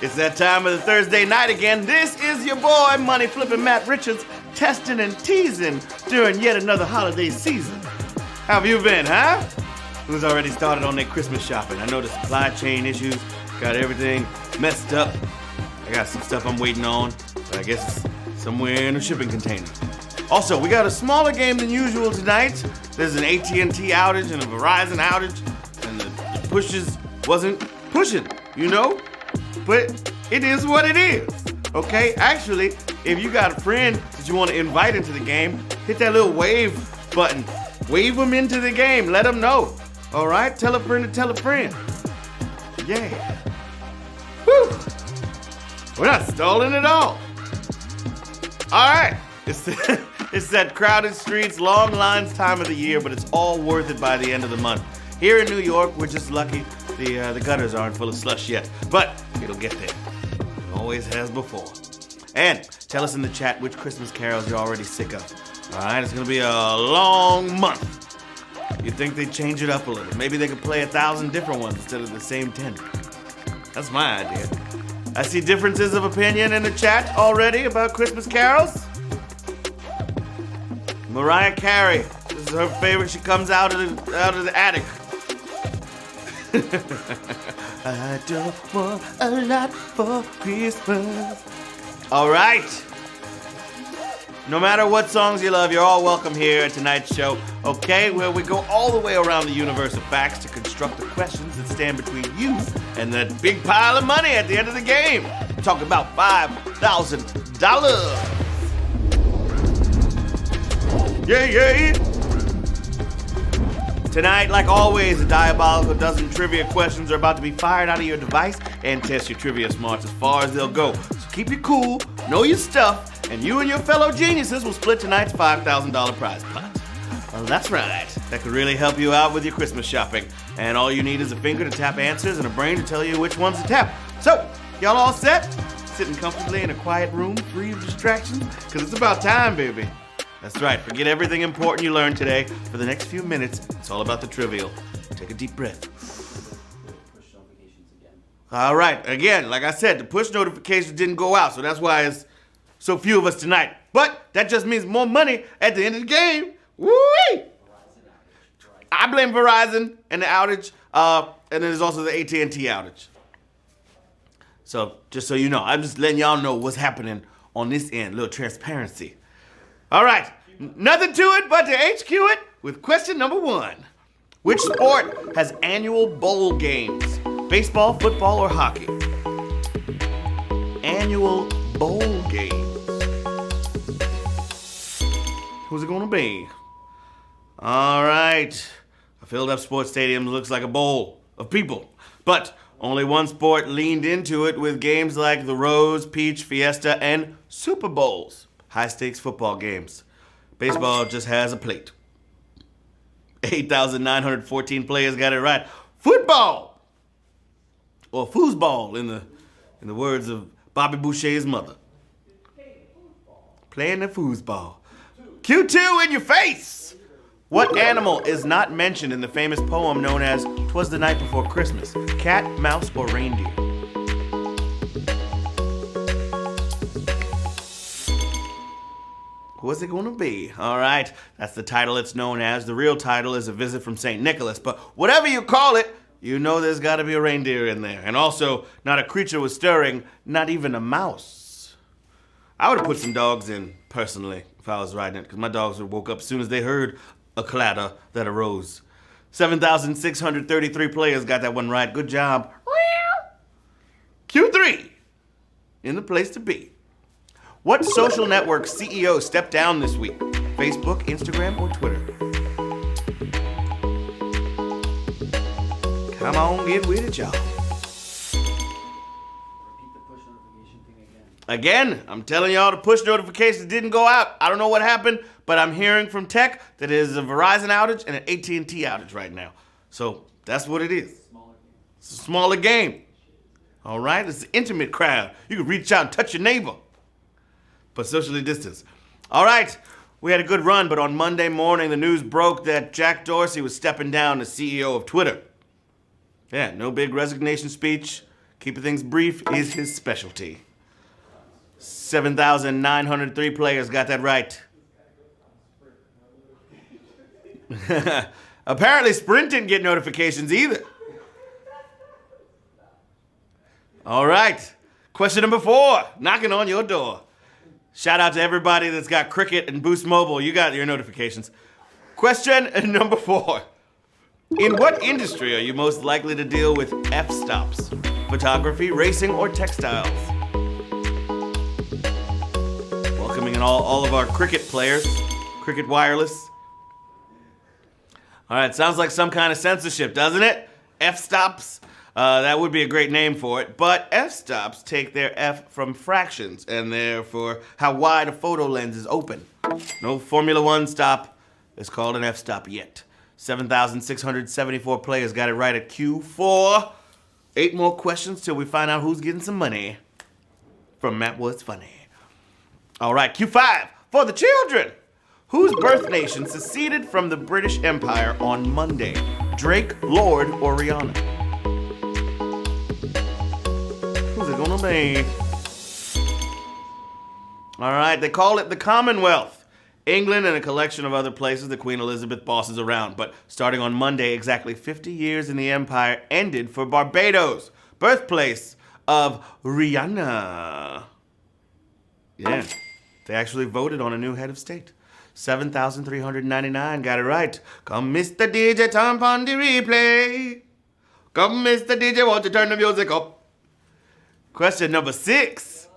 It's that time of the Thursday night again. This is your boy, Money Flippin' Matt Richards, testing and teasing during yet another holiday season. How have you been, huh? Who's already started on their Christmas shopping? I know the supply chain issues got everything messed up. I got some stuff I'm waiting on, but I guess it's somewhere in a shipping container. Also, we got a smaller game than usual tonight. There's an AT&T outage and a Verizon outage, and the pushes wasn't pushing, you know? But it is what it is, okay? Actually, if you got a friend that you want to invite into the game, hit that little wave button. Wave them into the game. Let them know, all right? Tell a friend to tell a friend. Yeah. Whew. We're not stalling at all. All right. It's that crowded streets, long lines time of the year, but it's all worth it by the end of the month. Here in New York, we're just lucky the gutters aren't full of slush yet, but it'll get there. It always has before. And tell us in the chat which Christmas carols you're already sick of. All right, it's gonna be a long month. You'd think they'd change it up a little. Maybe they could play 1,000 different ones instead of the same 10. That's my idea. I see differences of opinion in the chat already about Christmas carols. Mariah Carey, this is her favorite. She comes out of the attic. I don't want a lot for Christmas. All right. No matter what songs you love, you're all welcome here at tonight's show, okay? Where we go all the way around the universe of facts to construct the questions that stand between you and that big pile of money at the end of the game. We're talking about $5,000. Yeah. Tonight, like always, a diabolical dozen trivia questions are about to be fired out of your device and test your trivia smarts as far as they'll go. So keep your cool, know your stuff, and you and your fellow geniuses will split tonight's $5,000 prize pot. Well, that's right. That could really help you out with your Christmas shopping. And all you need is a finger to tap answers and a brain to tell you which ones to tap. So, y'all all set? Sitting comfortably in a quiet room, free of distractions? Because it's about time, baby. That's right. Forget everything important you learned today. For the next few minutes, it's all about the trivial. Take a deep breath. Push notifications again. All right. Again, like I said, the push notifications didn't go out, so that's why it's so few of us tonight. But that just means more money at the end of the game. Woo-wee! I blame Verizon and the outage, and then there's also the AT&T outage. So, just so you know, I'm just letting y'all know what's happening on this end. A little transparency. All right, nothing to it but to HQ it with question number 1. Which sport has annual bowl games? Baseball, football, or hockey? Annual bowl games. Who's it gonna be? All right, a filled up sports stadium looks like a bowl of people, but only one sport leaned into it with games like the Rose, Peach, Fiesta, and Super Bowls. High-stakes football games. Baseball just has a plate. 8,914 players got it right. Football! Or foosball in the words of Bobby Boucher's mother. Playing the foosball. Q2 in your face! What animal is not mentioned in the famous poem known as "'Twas the Night Before Christmas"? Cat, mouse, or reindeer? What's it gonna be? All right, that's the title it's known as. The real title is A Visit from St. Nicholas, but whatever you call it, you know there's gotta be a reindeer in there. And also, not a creature was stirring, not even a mouse. I would've put some dogs in, personally, if I was writing it, because my dogs would woke up as soon as they heard a clatter that arose. 7,633 players got that one right. Good job. Q3, in the place to be. What social network CEO stepped down this week? Facebook, Instagram, or Twitter? Come on, get with it, y'all. Repeat the push notification thing again. Again, I'm telling y'all the push notifications didn't go out. I don't know what happened, but I'm hearing from tech that it is a Verizon outage and an AT&T outage right now. So that's what it is. It's a smaller game. All right? It's an intimate crowd. You can reach out and touch your neighbor, but socially distanced. All right, we had a good run, but on Monday morning, the news broke that Jack Dorsey was stepping down as CEO of Twitter. Yeah, no big resignation speech. Keeping things brief is his specialty. 7,903 players got that right. Apparently Sprint didn't get notifications either. All right. Question number 4, knocking on your door. Shout out to everybody that's got Cricket and Boost Mobile. You got your notifications. Question number 4. In what industry are you most likely to deal with f-stops? Photography, racing, or textiles? Welcoming in all of our Cricket players. Cricket Wireless. All right, sounds like some kind of censorship, doesn't it? F-stops. That would be a great name for it, but f-stops take their f from fractions, and therefore how wide a photo lens is open. No Formula One stop is called an f-stop yet. 7,674 players got it right at Q4. 8 more questions till we find out who's getting some money from Matt Was Funny. All right, Q5 for the children. Whose birth nation seceded from the British Empire on Monday? Drake, Lord, or Rihanna? Who's it gonna be? All right, they call it the Commonwealth. England and a collection of other places the Queen Elizabeth bosses around. But starting on Monday, exactly 50 years in the empire ended for Barbados, birthplace of Rihanna. Yeah, they actually voted on a new head of state. 7,399 got it right. Come, Mr. DJ, turn on the replay. Come, Mr. DJ, won't you turn the music up? Question number 6.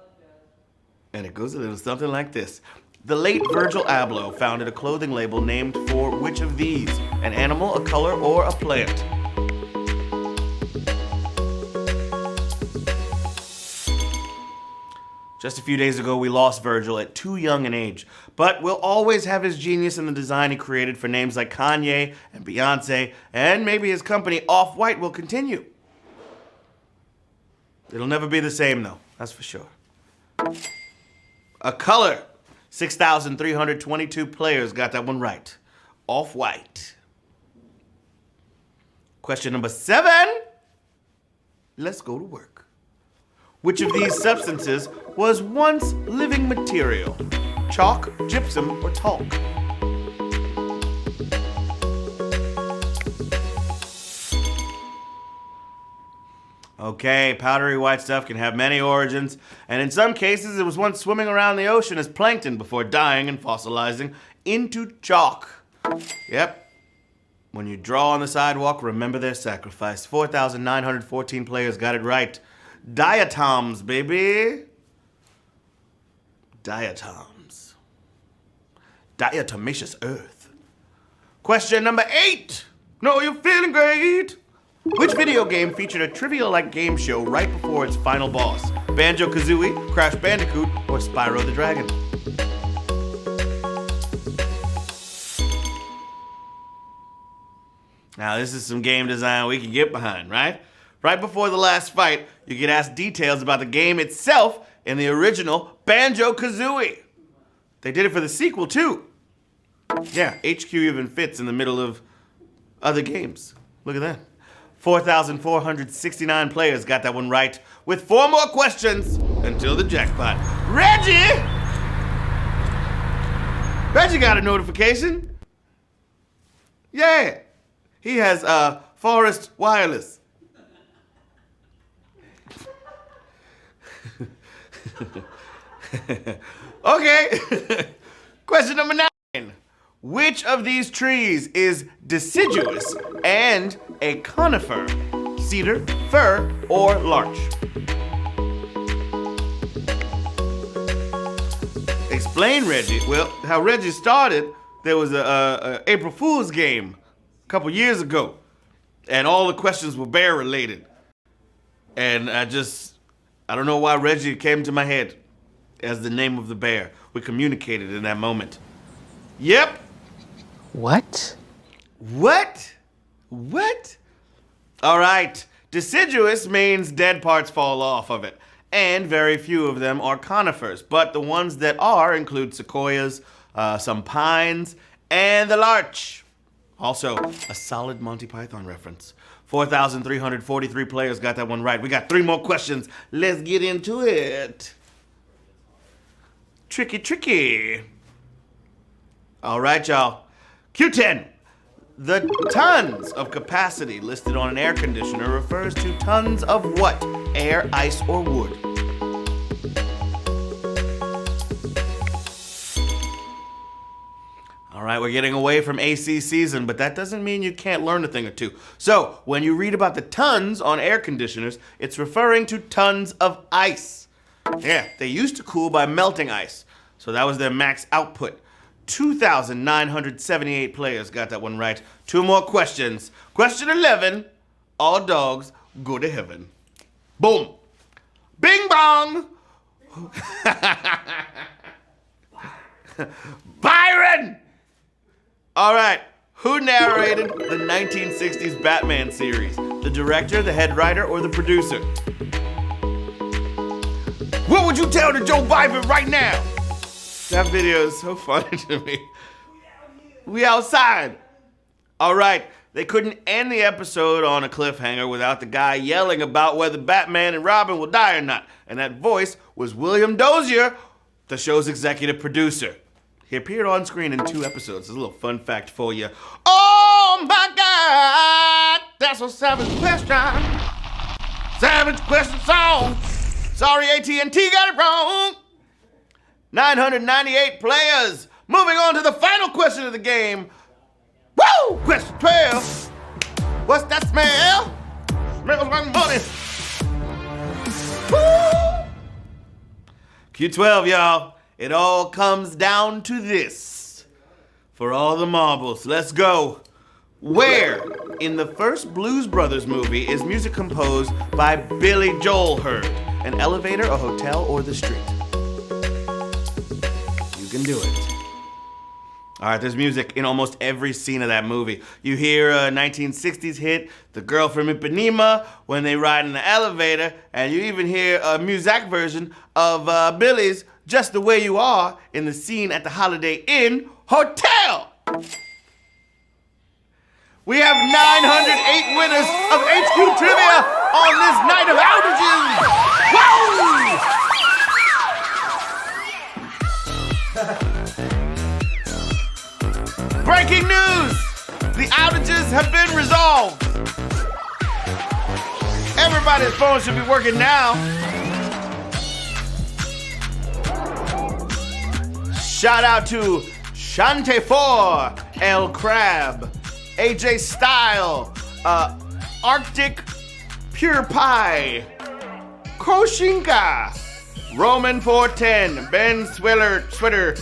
And it goes a little something like this. The late Virgil Abloh founded a clothing label named for which of these? An animal, a color, or a plant? Just a few days ago, we lost Virgil at too young an age, but we'll always have his genius in the design he created for names like Kanye and Beyonce, and maybe his company Off-White will continue. It'll never be the same though, that's for sure. A color. 6,322 players got that one right. Off-White. Question number 7. Let's go to work. Which of these substances was once living material? Chalk, gypsum, or talc? Okay, powdery white stuff can have many origins, and in some cases it was once swimming around the ocean as plankton before dying and fossilizing into chalk. Yep. When you draw on the sidewalk, remember their sacrifice. 4,914 players got it right. Diatoms, baby. Diatoms. Diatomaceous earth. Question number 8. No, you're feeling great. Which video game featured a trivia-like game show right before its final boss? Banjo-Kazooie, Crash Bandicoot, or Spyro the Dragon? Now, this is some game design we can get behind, right? Right before the last fight, you get asked details about the game itself in the original Banjo-Kazooie. They did it for the sequel, too. Yeah, HQ even fits in the middle of other games. Look at that. 4,469 players got that one right, with 4 more questions until the jackpot. Reggie! Reggie got a notification. Yeah. He has Forest Wireless. Okay. Question number 9. Which of these trees is deciduous and a conifer? Cedar, fir, or larch? Explain, Reggie. Well, how Reggie started, there was a April Fool's game a couple years ago, and all the questions were bear related. And I don't know why Reggie came to my head as the name of the bear. We communicated in that moment. Yep. What? What? What? All right. Deciduous means dead parts fall off of it, and very few of them are conifers, but the ones that are include sequoias, some pines, and the larch. Also, a solid Monty Python reference. 4,343 players got that one right. We got 3 more questions. Let's get into it. Tricky, tricky. All right, y'all. Q10. The tons of capacity listed on an air conditioner refers to tons of what? Air, ice, or wood? All right, we're getting away from AC season, but that doesn't mean you can't learn a thing or two. So, when you read about the tons on air conditioners, it's referring to tons of ice. Yeah, they used to cool by melting ice, so that was their max output. 2,978 players got that one right. 2 more questions. Question 11, all dogs go to heaven. Boom. Bing bong. Byron! All right, who narrated the 1960s Batman series? The director, the head writer, or the producer? What would you tell to Joe Biden right now? That video is so funny to me. We outside. All right, they couldn't end the episode on a cliffhanger without the guy yelling about whether Batman and Robin will die or not. And that voice was William Dozier, the show's executive producer. He appeared on screen in 2 episodes. It's a little fun fact for you. Oh my God, that's a savage question. Savage question song. Sorry, AT&T got it wrong. 998 players. Moving on to the final question of the game. Woo! Question 12. What's that smell? Smells like money. Woo! Q12, y'all. It all comes down to this. For all the marbles, let's go. Where in the first Blues Brothers movie is music composed by Billy Joel heard? An elevator, a hotel, or the street? You can do it. All right, there's music in almost every scene of that movie. You hear a 1960s hit, The Girl from Ipanema, when they ride in the elevator, and you even hear a Muzak version of Billy's Just the Way You Are in the scene at the Holiday Inn Hotel. We have 908 winners of HQ Trivia on this night of outages. Woo! Breaking news! The outages have been resolved. Everybody's phone should be working now. Shout out to Shante4, El Crab, AJ Style, Arctic Pure Pie, Kroshinka, Roman 410, Ben Switter,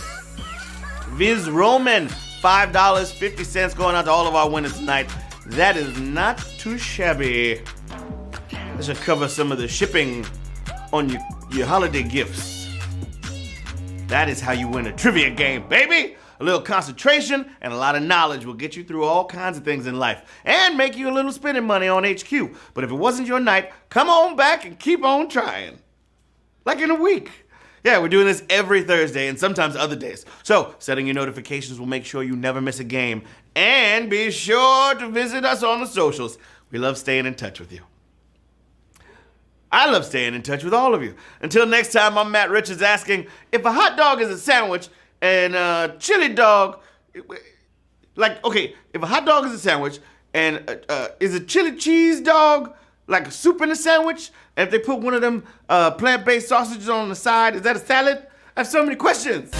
Viz Roman, $5.50 going out to all of our winners tonight. That is not too shabby. That should cover some of the shipping on your holiday gifts. That is how you win a trivia game, baby. A little concentration and a lot of knowledge will get you through all kinds of things in life and make you a little spending money on HQ. But if it wasn't your night, come on back and keep on trying. Like in a week. Yeah, we're doing this every Thursday and sometimes other days. So, setting your notifications will make sure you never miss a game. And be sure to visit us on the socials. We love staying in touch with you. I love staying in touch with all of you. Until next time, I'm Matt Richards asking, if a hot dog is a sandwich and a chili dog, if a hot dog is a sandwich and is a chili cheese dog like a soup in a sandwich? And if they put one of them plant-based sausages on the side, is that a salad? I have so many questions.